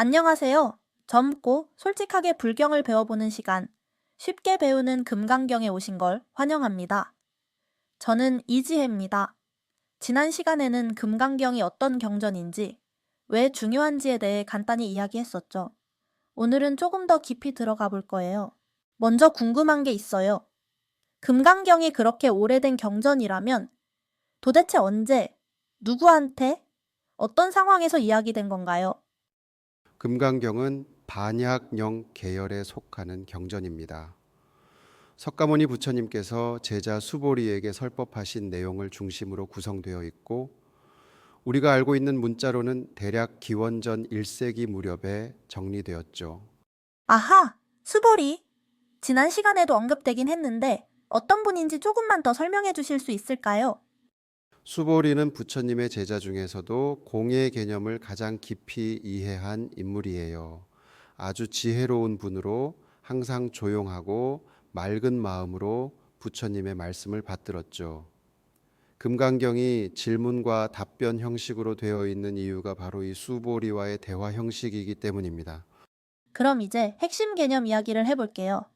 안녕하세요. 젊고 솔직하게 불경을 배워보는 시간, 쉽게 배우는 금강경에 오신 걸 환영합니다. 저는 이지혜입니다. 지난 시간에는 금강경이 어떤 경전인지, 왜 중요한지에 대해 간단히 이야기했었죠. 오늘은 조금 더 깊이 들어가 볼 거예요. 먼저 궁금한 게 있어요. 금강경이 그렇게 오래된 경전이라면 도대체 언제, 누구한테, 어떤 상황에서 이야기된 건가요? 금강경은 반야경 계열에 속하는 경전입니다. 석가모니 부처님께서 제자 수보리에게 설법하신 내용을 중심으로 구성되어 있고 우리가 알고 있는 문자로는 대략 기원전 1세기 무렵에 정리되었죠. 아하! 수보리! 지난 시간에도 언급되긴 했는데 어떤 분인지 조금만 더 설명해 주실 수 있을까요? 수보리는 부처님의 제자 중에서도 공의 개념을 가장 깊이 이해한 인물이에요. 아주 지혜로운 분으로 항상 조용하고 맑은 마음으로 부처님의 말씀을 받들었죠. 금강경이 질문과 답변 형식으로 되어 있는 이유가 바로 이 수보리와의 대화 형식이기 때문입니다. 그럼 이제 핵심 개념 이야기를 해볼게요.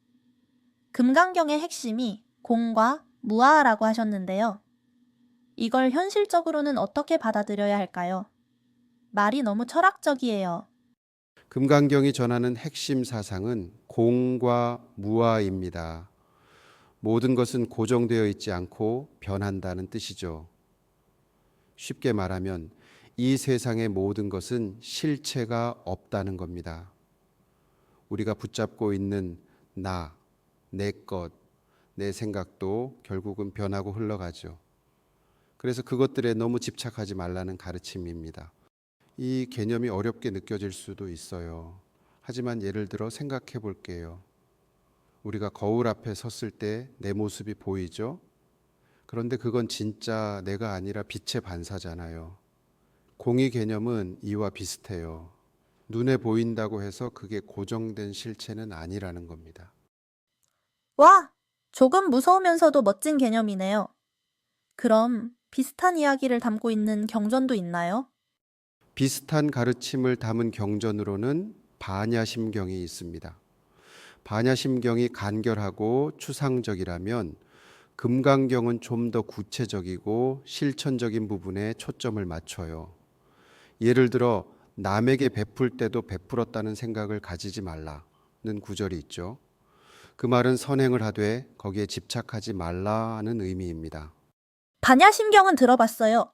금강경의 핵심이 공과 무아라고 하셨는데요. 이걸 현실적으로는 어떻게 받아들여야 할까요? 말이 너무 철학적이에요. 금강경이 전하는 핵심 사상은 공과 무아입니다. 모든 것은 고정되어 있지 않고 변한다는 뜻이죠. 쉽게 말하면 이 세상의 모든 것은 실체가 없다는 겁니다. 우리가 붙잡고 있는 나, 내 것, 내 생각도 결국은 변하고 흘러가죠. 그래서 그것들에 너무 집착하지 말라는 가르침입니다. 이 개념이 어렵게 느껴질 수도 있어요. 하지만 예를 들어 생각해 볼게요. 우리가 거울 앞에 섰을 때 내 모습이 보이죠? 그런데 그건 진짜 내가 아니라 빛의 반사잖아요. 공의 개념은 이와 비슷해요. 눈에 보인다고 해서 그게 고정된 실체는 아니라는 겁니다. 와! 조금 무서우면서도 멋진 개념이네요. 그럼 비슷한 이야기를 담고 있는 경전도 있나요? 비슷한 가르침을 담은 경전으로는 반야심경이 있습니다. 반야심경이 간결하고 추상적이라면 금강경은 좀 더 구체적이고 실천적인 부분에 초점을 맞춰요. 예를 들어 남에게 베풀 때도 베풀었다는 생각을 가지지 말라는 구절이 있죠. 그 말은 선행을 하되 거기에 집착하지 말라는 의미입니다. 반야심경은 들어봤어요.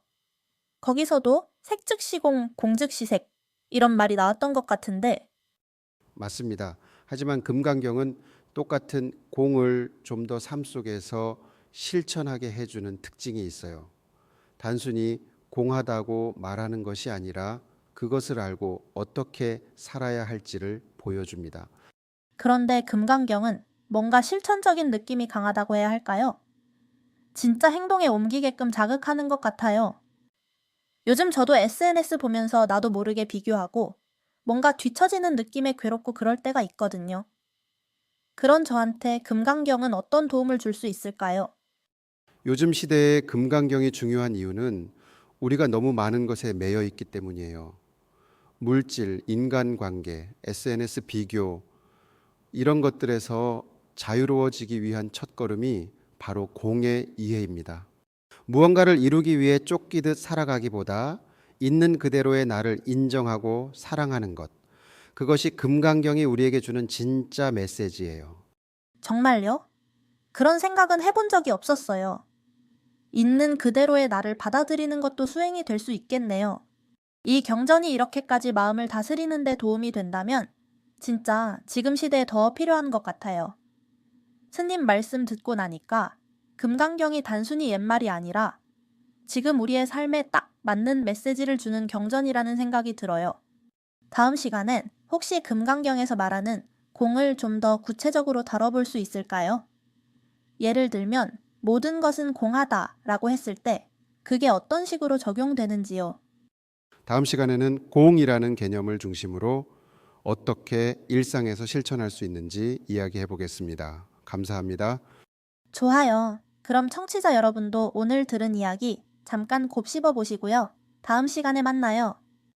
거기서도 색즉시공, 공즉시색 이런 말이 나왔던 것 같은데 맞습니다. 하지만 금강경은 똑같은 공을 좀 더 삶 속에서 실천하게 해주는 특징이 있어요. 단순히 공하다고 말하는 것이 아니라 그것을 알고 어떻게 살아야 할지를 보여줍니다. 그런데 금강경은 뭔가 실천적인 느낌이 강하다고 해야 할까요? 진짜 행동에 옮기게끔 자극하는 것 같아요. 요즘 저도 SNS 보면서 나도 모르게 비교하고 뭔가 뒤처지는 느낌에 괴롭고 그럴 때가 있거든요. 그런 저한테 금강경은 어떤 도움을 줄 수 있을까요? 요즘 시대에 금강경이 중요한 이유는 우리가 너무 많은 것에 매여 있기 때문이에요. 물질, 인간관계, SNS 비교 이런 것들에서 자유로워지기 위한 첫걸음이 바로 공의 이해입니다. 무언가를 이루기 위해 쫓기듯 살아가기보다 있는 그대로의 나를 인정하고 사랑하는 것. 그것이 금강경이 우리에게 주는 진짜 메시지예요. 정말요? 그런 생각은 해본 적이 없었어요. 있는 그대로의 나를 받아들이는 것도 수행이 될 수 있겠네요. 이 경전이 이렇게까지 마음을 다스리는 데 도움이 된다면 진짜 지금 시대에 더 필요한 것 같아요. 스님 말씀 듣고 나니까 금강경이 단순히 옛말이 아니라 지금 우리의 삶에 딱 맞는 메시지를 주는 경전이라는 생각이 들어요. 다음 시간엔 혹시 금강경에서 말하는 공을 좀 더 구체적으로 다뤄볼 수 있을까요? 예를 들면 모든 것은 공하다 라고 했을 때 그게 어떤 식으로 적용되는지요. 다음 시간에는 공이라는 개념을 중심으로 어떻게 일상에서 실천할 수 있는지 이야기해 보겠습니다. 감사합니다. 좋아요. 그럼 청취자 여러분도 오늘 들은 이야기 잠깐 곱씹어 보시고요. 다음 시간에 만나요.